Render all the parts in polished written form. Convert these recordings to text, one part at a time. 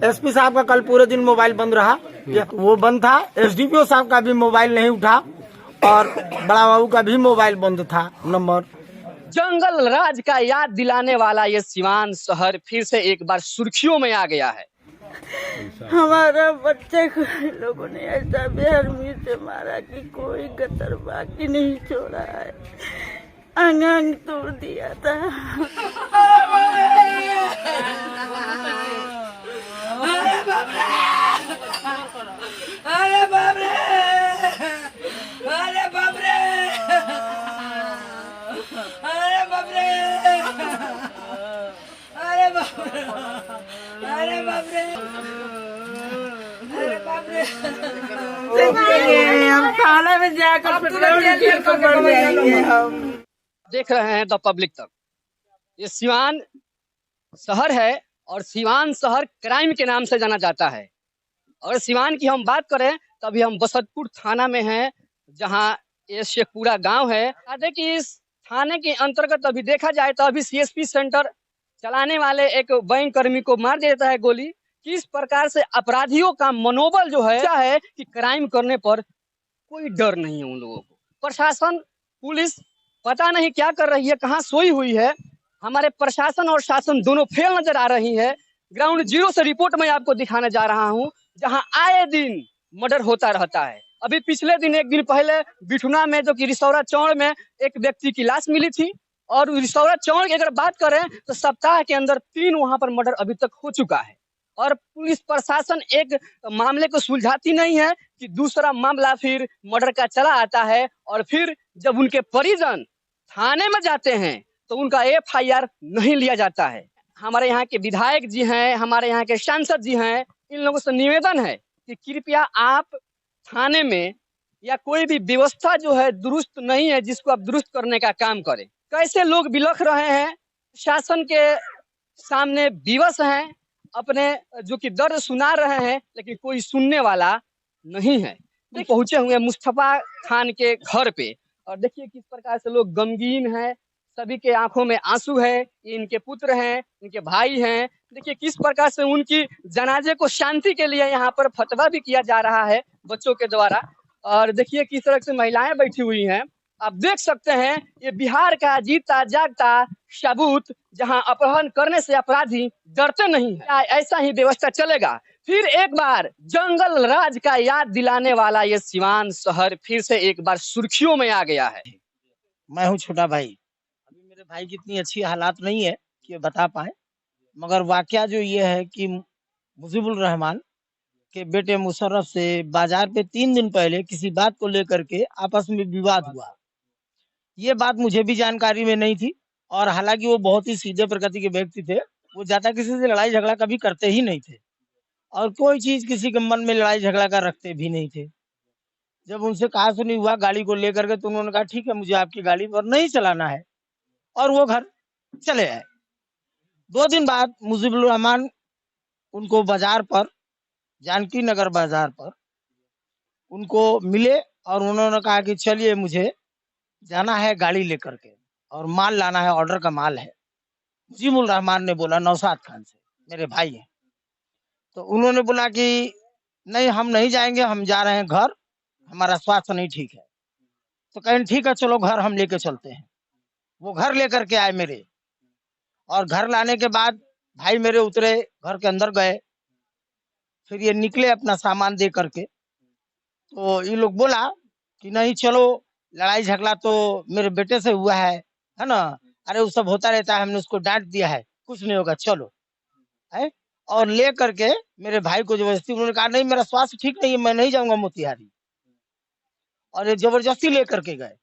SP साहब का कल पूरे दिन मोबाइल बंद रहा, वो बंद था। एसडीपीओ साहब का भी मोबाइल नहीं उठा और बड़ा बाबू का भी मोबाइल बंद था नंबर। जंगल राज का याद दिलाने वाला ये सिवान शहर फिर से एक बार सुर्खियों में आ गया है। हमारा बच्चे को लोगों ने ऐसा बेरहमी से मारा कि कोई गतर बाकी नहीं छोड़ा है, अंग अंग तोड़ दिया था। अरे बाप रे! अरे बाप रे! अरे बाप रे! अरे बाप रे! अरे बाप रे! अरे बाप रे! हम थाने में जाकर पकड़ जाएंगे हम। देख रहे हैं द पब्लिक तक। ये सिवान शहर है और सिवान शहर क्राइम के नाम से जाना जाता है। और सिवान की हम बात करें तो अभी हम बसंतपुर थाना में हैं, जहां ये शेखपुरा गांव है। देखिए इस थाने के अंतर्गत अभी देखा जाए तो अभी सीएसपी सेंटर चलाने वाले एक बैंक कर्मी को मार देता है गोली। किस प्रकार से अपराधियों का मनोबल जो है क्या है कि क्राइम करने पर कोई डर नहीं है उन लोगों को। प्रशासन पुलिस पता नहीं क्या कर रही है, कहाँ सोई हुई है। हमारे प्रशासन और शासन दोनों फेल नजर आ रही है। ग्राउंड जीरो से रिपोर्ट मैं आपको दिखाने जा रहा हूं, जहां आए दिन मर्डर होता रहता है। अभी पिछले दिन एक दिन पहले बिठुना में जो कि रिसौरा चौड़ में एक व्यक्ति की लाश मिली थी। और रिसौरा चौड़ की अगर बात करें तो सप्ताह के अंदर 3 वहां पर मर्डर अभी तक हो चुका है। और पुलिस प्रशासन एक मामले को सुलझाती नहीं है कि दूसरा मामला फिर मर्डर का चला आता है। और फिर जब उनके परिजन थाने में जाते हैं तो उनका एफआईआर नहीं लिया जाता है। हमारे यहाँ के विधायक जी हैं, हमारे यहाँ के सांसद जी हैं, इन लोगों से निवेदन है कि कृपया आप थाने में या कोई भी व्यवस्था जो है दुरुस्त नहीं है, जिसको आप दुरुस्त करने का काम करें। कैसे लोग बिलख रहे हैं, शासन के सामने विवश हैं, अपने जो कि दर्द सुना रहे हैं, लेकिन कोई सुनने वाला नहीं है। पहुंचे हुए मुस्तफा खान के घर पे और देखिए किस प्रकार से लोग गमगीन हैं, सभी के आंखों में आंसू है। ये इनके पुत्र हैं, इनके भाई हैं। देखिए किस प्रकार से उनकी जनाजे को शांति के लिए यहाँ पर फतवा भी किया जा रहा है बच्चों के द्वारा। और देखिए किस तरह से महिलाएं बैठी हुई हैं। आप देख सकते हैं ये बिहार का जीता जागता सबूत, जहां अपहरण करने से अपराधी डरते नहीं है। ऐसा ही व्यवस्था चलेगा। फिर एक बार जंगल राज का याद दिलाने वाला ये सिवान शहर फिर से एक बार सुर्खियों में आ गया है। मैं हूँ छोटा भाई। अभी मेरे भाई की इतनी अच्छी हालात नहीं है कि बता पाए, मगर वाकया जो ये है कि मुजीबुर रहमान के बेटे मुशर्रफ से बाजार पे 3 दिन पहले किसी बात को लेकर के आपस में विवाद हुआ। ये बात मुझे भी जानकारी में नहीं थी और हालांकि वो बहुत ही सीधे प्रकृति के व्यक्ति थे। वो ज्यादा किसी से लड़ाई झगड़ा कभी करते ही नहीं थे और कोई चीज किसी के मन में लड़ाई झगड़ा का रखते भी नहीं थे। जब उनसे कहा सुनी हुआ गाड़ी को लेकर के तो उन्होंने कहा ठीक है, मुझे आपकी गाड़ी पर नहीं चलाना है और वो घर चले आए। 2 दिन बाद मुजीबुर रहमान उनको बाजार पर, जानकी नगर बाजार पर उनको मिले और उन्होंने कहा कि चलिए मुझे जाना है गाड़ी लेकर के और माल लाना है, ऑर्डर का माल है। मुजीबुर रहमान ने बोला नौशाद खान से, मेरे भाई हैं, तो उन्होंने बोला कि नहीं हम नहीं जाएंगे, हम जा रहे हैं घर, हमारा स्वास्थ्य नहीं ठीक है। तो कहें ठीक है चलो घर हम लेके चलते हैं। वो घर लेकर के आए मेरे, और घर लाने के बाद भाई मेरे उतरे, घर के अंदर गए, फिर ये निकले अपना सामान दे करके। तो ये लोग बोला कि नहीं चलो, लड़ाई झगड़ा तो मेरे बेटे से हुआ है ना, अरे वो सब होता रहता है, हमने उसको डांट दिया है, कुछ नहीं होगा चलो है। और ले करके मेरे भाई को जबरदस्ती, उन्होंने कहा नहीं मेरा स्वास्थ्य ठीक नहीं है, मैं नहीं जाऊंगा मोतिहारी। और ये जबरदस्ती लेकर के गए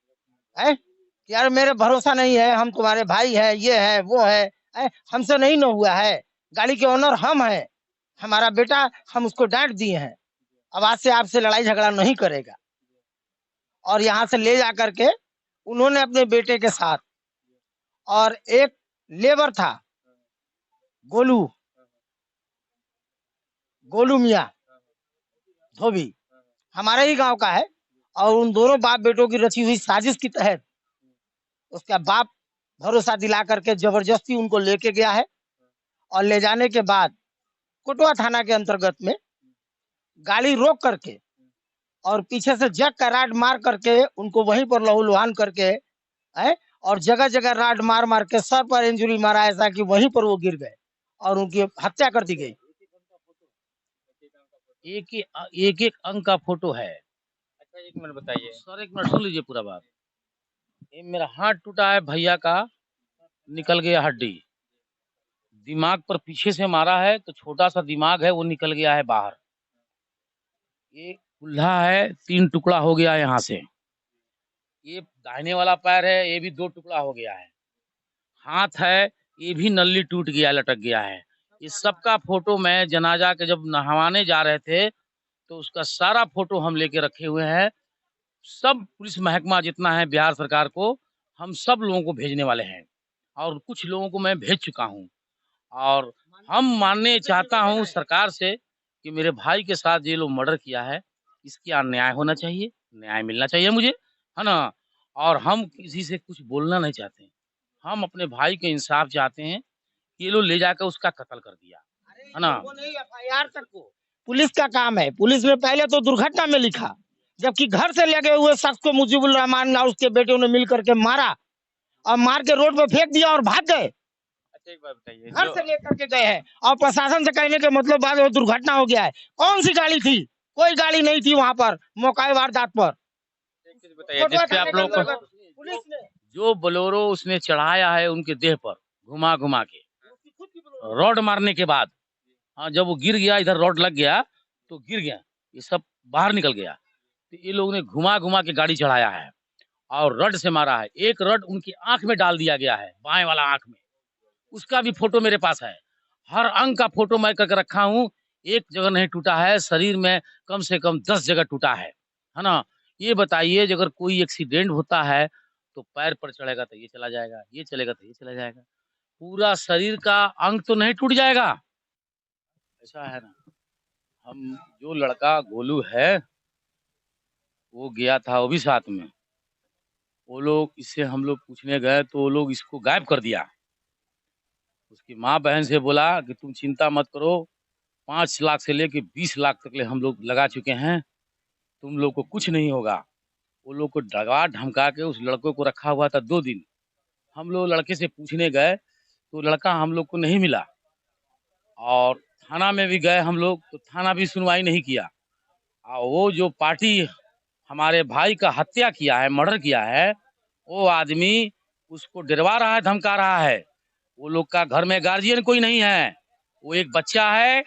है कि यार मेरे भरोसा नहीं है, हम तुम्हारे भाई है, ये है वो है, हमसे नहीं न हुआ है, गाड़ी के ओनर हम है, हमारा बेटा, हम उसको डांट दिए हैं, अब आज से आपसे लड़ाई झगड़ा नहीं करेगा। और यहाँ से ले जा करके उन्होंने अपने बेटे के साथ, और एक लेबर था गोलू मियाँ धोबी, हमारे ही गांव का है, और उन दोनों बाप बेटों की रची हुई साजिश के तहत उसका बाप भरोसा दिला करके जबरदस्ती उनको लेके गया है। और ले जाने के बाद कोटवा थाना के अंतर्गत में गाड़ी रोक करके और पीछे से जग का राड मार करके उनको वहीं पर लहूलुहान करके है, और जगह जगह राड मार मार के सर पर इंजरी मारा, ऐसा कि वहीं पर वो गिर गए और उनकी हत्या कर दी गई। एक एक अंक का फोटो है। अच्छा, एक मिनट बताइए। सर एक मिनट सुन लीजिए पूरा बात। ये मेरा हाथ टूटा है, भैया का निकल गया हड्डी, दिमाग पर पीछे से मारा है तो छोटा सा दिमाग है वो निकल गया है बाहर। ये कुल्हा है, 3 टुकड़ा हो गया है यहाँ से। ये दाहिने वाला पैर है, ये भी 2 टुकड़ा हो गया है। हाथ है, ये भी नल्ली टूट गया, लटक गया है। इस सब का फोटो मैं जनाजा के जब नहवाने जा रहे थे तो उसका सारा फोटो हम लेके रखे हुए हैं। सब पुलिस महकमा जितना है बिहार सरकार को, हम सब लोगों को भेजने वाले हैं और कुछ लोगों को मैं भेज चुका हूँ। और हम मानने चाहता हूँ सरकार से कि मेरे भाई के साथ ये लोग मर्डर किया है, इसका न्याय होना चाहिए, न्याय मिलना चाहिए मुझे, है ना। और हम किसी से कुछ बोलना नहीं चाहते, हम अपने भाई के इंसाफ चाहते हैं। ये लोग ले जाकर उसका कत्ल कर दिया, है ना। वो नहीं FIR तक को पुलिस का काम है। पुलिस में पहले तो दुर्घटना में लिखा, जबकि घर से लगे हुए शख्स को मुजीबुर रहमान और उसके बेटे ने मिल करके मारा और मार के रोड पे फेंक दिया और भाग गए। अच्छा, एक बात बताइए। घर से लेकर के गए हैं और प्रशासन से कहने के मतलब बाद वो दुर्घटना हो गया है। कौन सी गाड़ी थी? कोई गाड़ी नहीं थी वहाँ पर मौका वारदात पर। एक चीज बताइए, जिसपे आप लोग को पुलिस ने जो बोलेरो उसने चढ़ाया है उनके देह पर घुमा घुमा के रॉड मारने के बाद, हाँ, जब वो गिर गया, इधर रॉड लग गया तो गिर गया, ये सब बाहर निकल गया। तो ये लोगों ने घुमा घुमा के गाड़ी चढ़ाया है और रड से मारा है। एक रड उनकी आंख में डाल दिया गया है, बाएं वाला आंख में, उसका भी फोटो मेरे पास है। हर अंग का फोटो मैं करके रखा हूँ, एक जगह नहीं टूटा है। शरीर में कम से कम 10 जगह टूटा है ना। ये बताइए, अगर कोई एक्सीडेंट होता है तो पैर पर चढ़ेगा तो ये चला जाएगा, ये चलेगा तो ये चला जाएगा, पूरा शरीर का अंग तो नहीं टूट जाएगा। ऐसा है ना। हम जो लड़का गोलू है वो गया था, वो भी साथ में, वो लोग इससे हम लोग पूछने गए तो वो लोग इसको गायब कर दिया। उसकी माँ बहन से बोला कि तुम चिंता मत करो, 5 लाख से लेके 20 लाख तक ले हम लोग लगा चुके हैं, तुम लोग को कुछ नहीं होगा। वो लोग को डगा धमका के उस लड़कों को रखा हुआ था 2 दिन। हम लोग लड़के से पूछने गए तो लड़का हम लोग को नहीं मिला और थाना में भी गए हम लोग तो थाना भी सुनवाई नहीं किया। और वो जो पार्टी हमारे भाई का हत्या किया है, मर्डर किया है, वो आदमी उसको डरवा रहा है, धमका रहा है। वो लोग का घर में गार्जियन कोई नहीं है, वो एक बच्चा है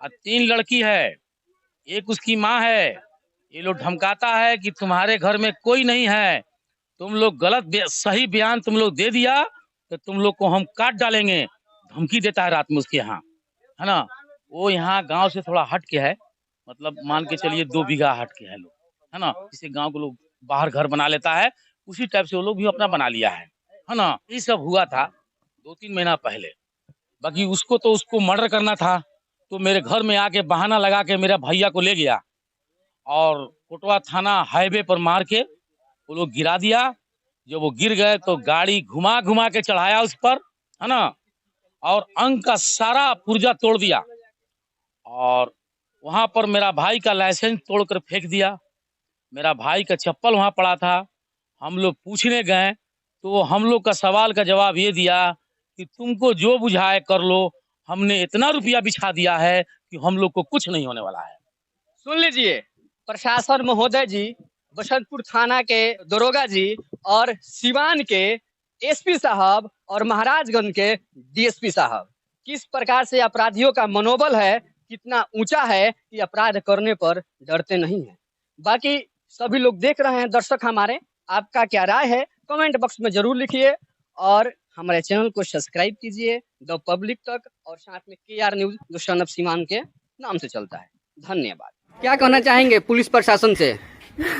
और 3 लड़की है, एक उसकी माँ है। ये लोग धमकाता है कि तुम्हारे घर में कोई नहीं है, तुम लोग गलत सही बयान तुम लोग दे दिया तो तुम लोग को हम काट डालेंगे, धमकी देता है रात में उसके यहाँ, है ना। वो यहाँ गांव से थोड़ा हट के है, मतलब मान के चलिए 2 बीघा हट के है लोग, है ना। जिसे गांव के लोग बाहर घर बना लेता है, उसी टाइप से वो लोग भी अपना बना लिया है ना। ये सब हुआ था 2-3 महीना पहले। बाकी उसको तो उसको मर्डर करना था तो मेरे घर में आके बहाना लगा के मेरा भैया को ले गया और कोटवा थाना हाईवे पर मार के वो लोग गिरा दिया। जब वो गिर गए तो गाड़ी घुमा घुमा के चढ़ाया उस पर, है ना, और अंग का सारा पुर्जा तोड़ दिया और वहां पर मेरा भाई का लाइसेंस तोड़कर फेंक दिया। मेरा भाई का चप्पल वहां पड़ा था। हम लोग पूछने गए तो हम लोग का सवाल का जवाब ये दिया कि तुमको जो बुझाए कर लो, हमने इतना रुपया बिछा दिया है कि हम लोग को कुछ नहीं होने वाला है। सुन लीजिए, प्रशासन महोदय जी, बसंतपुर थाना के दरोगा जी और सिवान के एसपी साहब और महाराजगंज के डीएसपी साहब, किस प्रकार से अपराधियों का मनोबल है, कितना ऊंचा है कि अपराध करने पर डरते नहीं है। बाकी सभी लोग देख रहे हैं, दर्शक हमारे, आपका क्या राय है कमेंट बॉक्स में जरूर लिखिए और हमारे चैनल को सब्सक्राइब कीजिए द पब्लिक तक, और साथ में KR न्यूज जो सन ऑफ सीमान के नाम से चलता है। धन्यवाद। क्या कहना चाहेंगे पुलिस प्रशासन से?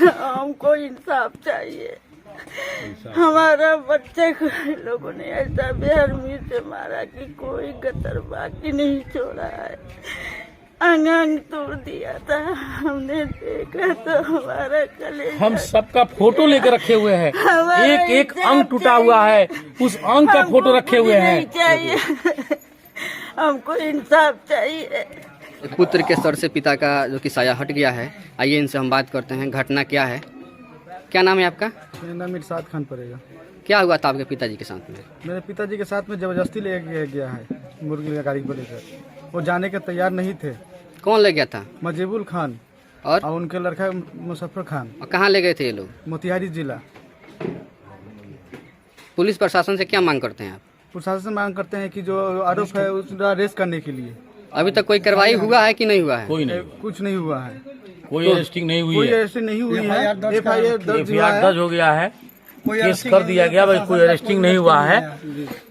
हमको इंसाफ चाहिए। हमारा बच्चे को लोगों ने ऐसा बेरहमी से मारा कि कोई गतर बाकी नहीं छोड़ा है। अंग अंग तोड़ दिया था, हमने देखा तो हमारा कलेजा। हम सबका फोटो लेकर रखे हुए हैं, एक एक अंग टूटा हुआ है, उस अंग का फोटो रखे हुए हैं। चाहिए हमको इंसाफ चाहिए। एक पुत्र के सर से पिता का जो कि साया हट गया है, आइए इनसे हम बात करते हैं। घटना क्या है? क्या नाम है आपका? मेरा नाम इरशाद खान पड़ेगा। क्या हुआ था आपके पिताजी के साथ में? मेरे पिताजी के साथ में जबरदस्ती ले गया है मुर्गी गाड़ी को लेकर। वो जाने के तैयार नहीं थे। कौन ले गया था? मजीबुल खान और उनके लड़का मुजफ्फर खान। और कहाँ ले गए थे ये लोग? मोतिहारी जिला। पुलिस प्रशासन से क्या मांग करते हैं आप? प्रशासन से मांग करते हैं कि जो आरोप है उसका अरेस्ट करने के लिए। अभी तक कोई कार्रवाई हुआ है कि नहीं हुआ है? कोई नहीं, कुछ नहीं हुआ है। कोई अरेस्टिंग नहीं हुई कोई है। अरेस्ट नहीं हुई है। FIR दर्ज हुआ एफआईआर है। दर्ज हो गया है, केस कर दिया गया, भाई कोई अरेस्टिंग नहीं हुआ है।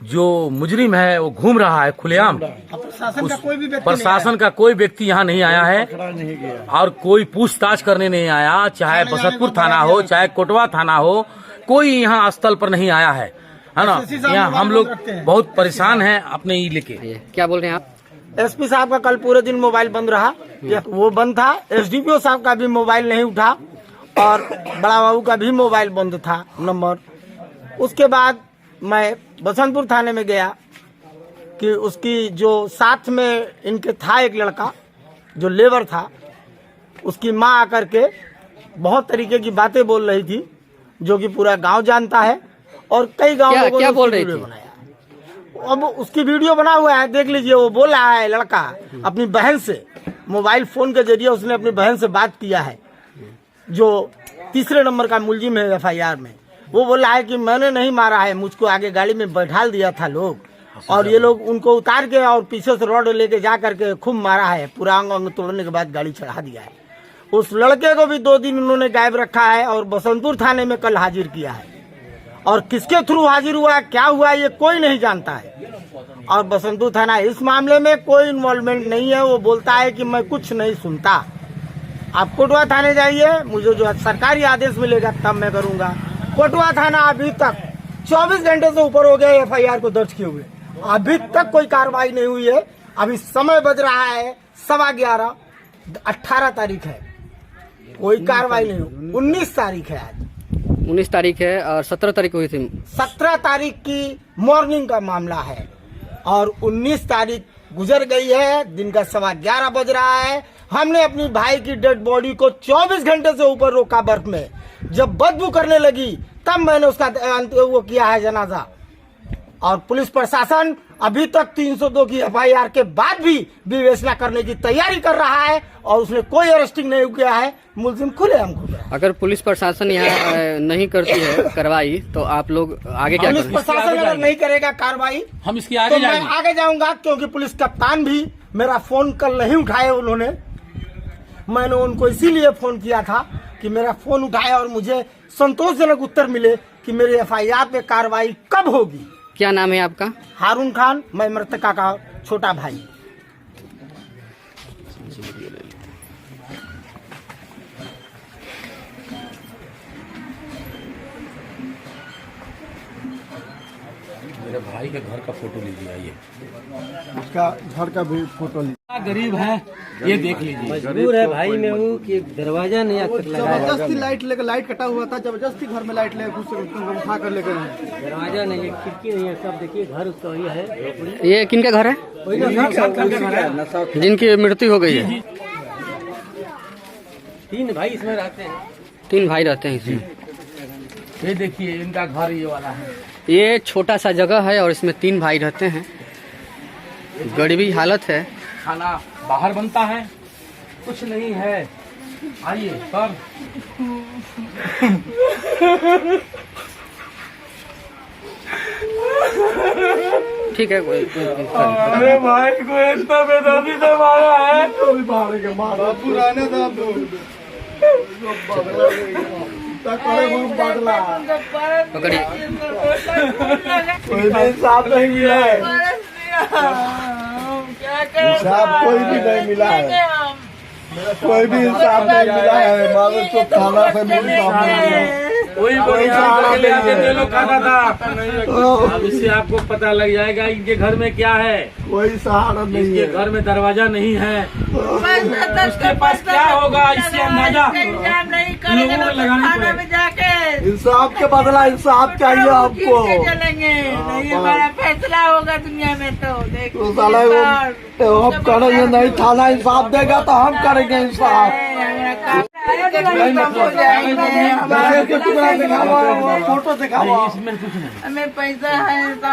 जो मुजरिम है वो घूम रहा है खुलेआम। प्रशासन का कोई व्यक्ति यहाँ नहीं आया है और कोई पूछताछ करने नहीं आया, चाहे बसंतपुर थाना हो चाहे कोटवा थाना हो, कोई यहाँ स्थल पर नहीं आया है ना। यहाँ हम लोग बहुत परेशान हैं अपने ये लेके। क्या बोल रहे हैं आप? एसपी साहब का कल पूरे दिन मोबाइल बंद रहा, वो बंद था। SDPO साहब का भी मोबाइल नहीं उठा और बड़ा बाबू का भी मोबाइल बंद था नंबर। उसके बाद मैं बसंतपुर थाने में गया कि उसकी जो साथ में इनके था एक लड़का जो लेबर था, उसकी माँ आकर के बहुत तरीके की बातें बोल रही थी जो कि पूरा गांव जानता है और कई गाँव लोगों ने बोल रही वीडियो थी? बनाया। अब उसकी वीडियो बना हुआ है, देख लीजिए। वो बोल रहा है लड़का अपनी बहन से मोबाइल फोन के जरिए उसने अपनी बहन से बात किया है, जो तीसरे नंबर का मुलजिम है FIR में। वो बोल रहा है कि मैंने नहीं मारा है, मुझको आगे गाड़ी में बैठाल दिया था लोग और ये लोग उनको उतार के और पीछे से रॉड लेके जा करके खूब मारा है, पूरा अंग तोड़ने के बाद गाड़ी चढ़ा दिया है। उस लड़के को भी 2 दिन उन्होंने गायब रखा है और बसंतपुर थाने में कल हाजिर किया है। और किसके थ्रू हाजिर हुआ, क्या हुआ, ये कोई नहीं जानता है। और बसंतपुर थाना इस मामले में कोई इन्वॉल्वमेंट नहीं है। वो बोलता है कि मैं कुछ नहीं सुनता। आप कोटवा थाने जाइए, मुझे जो सरकारी आदेश मिलेगा तब मैं करूंगा। कोटवा थाना अभी तक 24 घंटे से ऊपर हो गए FIR को दर्ज किए हुए, अभी तक कोई कार्रवाई नहीं हुई है। अभी समय बज रहा है 11:15, 18 तारीख है, कोई कार्रवाई नहीं हुई। 19 तारीख है आज। 19 तारीख है और 17 तारीख हुई थी। 17 तारीख की मॉर्निंग का मामला है और 19 तारीख गुजर गई है, दिन का 11:15 बज रहा है। हमने अपनी भाई की डेड बॉडी को 24 घंटे से ऊपर रोका बर्फ में। जब बदबू करने लगी तब मैंने उसका वो किया है जनाजा। और पुलिस प्रशासन अभी तक 302 की FIR के बाद भी विवेचना करने की तैयारी कर रहा है और उसने कोई अरेस्टिंग नहीं किया है। मुलजिम खुले हमको। अगर पुलिस प्रशासन यहाँ नहीं करती है कार्रवाई तो आप लोग आगे क्या पुलिस करेंगे? प्रशासन अगर नहीं करेगा कार्रवाई हम इसके तो आगे मैं जाएंगे। आगे जाऊंगा, क्योंकि पुलिस कप्तान भी मेरा फोन कल नहीं उठाए उन्होंने। मैंने उनको इसीलिए फोन किया था कि मेरा फोन उठाए और मुझे संतोषजनक उत्तर मिले कि मेरे FIR पे कार्रवाई कब होगी। क्या नाम है आपका? हारून खान, मैं मृतका का छोटा भाई। मेरे भाई के घर का फोटो लीजिए, आइए। उसका घर का भी फोटो ली। गरीब है, ये देख लीजिए। मजबूर है भाई में वो कि दरवाजा नहीं आज तक लगाया। जबरदस्ती लाइट कटा हुआ था, जबरदस्ती घर में लाइट लेकर उठा कर लेकर आए। दरवाजा नहीं है, खिड़की नहीं है, सब देखिए घर उसका वही है। ये किनका घर है जिनकी मृत्यु हो गई है? 3 भाई इसमें रहते हैं। 3 भाई रहते हैं इसमें। ये देखिए इनका घर ये वाला है। ये छोटा सा जगह है और इसमें 3 भाई रहते हैं। गरीबी हालत है। खाना बाहर बनता है, कुछ नहीं है। आइए सर। ठीक है, अरे भाई को इतना बेदर्दी से मारा है। पुराने पकड़िए। कोई भी इंसाफ नहीं मिला है। इंसाफ कोई भी नहीं मिला है। कोई भी इंसाफ नहीं मिला है। मालूम तो थाना से मेरी कोई खाना था। अब इससे आपको पता लग जाएगा इनके घर में क्या है। कोई सहारा नहीं इनके है। घर में दरवाजा नहीं है। उसके पास क्या होगा इससे अंदाजा नहीं करेंगे तो थाना में जाके इंसाफ के बदला इंसाफ चाहिए हमको। चलेंगे नहीं, हमारा फैसला होगा दुनिया में तो तो साला हम करेंगे नहीं, थाना इंसाफ देगा तो हम करेंगे इंसाफ। फोटो दिखाओ। हमें पैसा है तो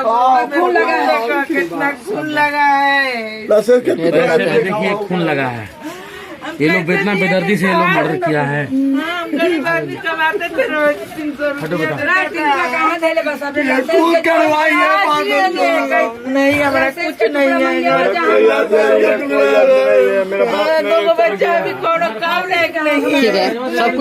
खून लगा है, कितना खून लगा है। देखिए खून लगा है, ये लोग इतना बेदर्दी से ये लोग मर्डर किया है। हम गरीब आदमी कमाते थे रोज 300 रुपया। नहीं हमारा कुछ नहीं है, दो बच्चा भी कोनो काम नहीं। सब कुछ